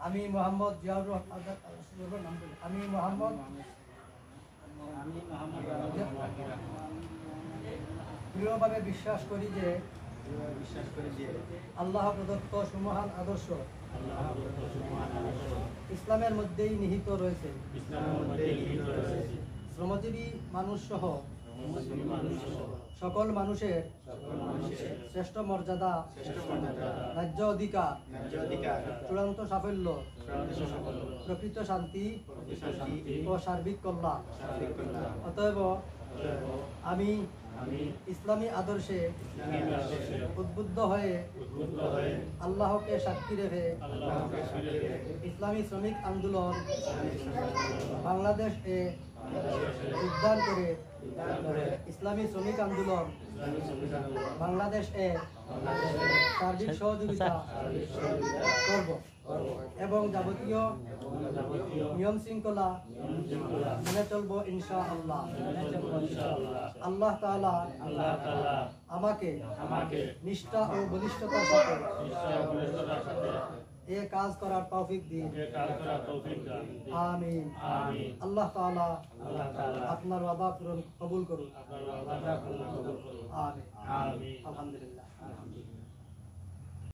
আমি মোহাম্মদ জিয়াউর রহমান আমি মোহাম্মদ দৃঢ়ভাবে বিশ্বাস করি যে আল্লাহ প্রদত্ত সুমহান আদর্শ ইসলামের মধ্যেই নিহিত রয়েছে। শ্রমজীবী মানুষ সহ সকল মানুষের শ্রেষ্ঠ মর্যাদা, ন্যায্য অধিকার, চূড়ান্ত সাফল্য, প্রকৃত শান্তি ও সার্বিক কল্যাণ। অতএব আমি ইসলামী আদর্শে উদ্বুদ্ধ হয়ে আল্লাহকে সাক্ষী রেখে ইসলামী শ্রমিক আন্দোলন বাংলাদেশ এ যোগদান করে ইসলামী শ্রমিক আন্দোলন বাংলাদেশ এ সার্বিক সহযোগিতা করব এবং যাবতীয় নিয়ম শৃঙ্খলা মেনে চলব ইনশাআল্লাহ। আল্লাহ তাআলা আমাকে নিষ্ঠা ও বলিষ্ঠতার সাথে এ কাজ করার তৌফিক দিন। আমিন। আল্লাহ তাআলা আপনার ওয়াদা পূরণ কবুল করুন। আমিন। আলহামদুলিল্লাহ।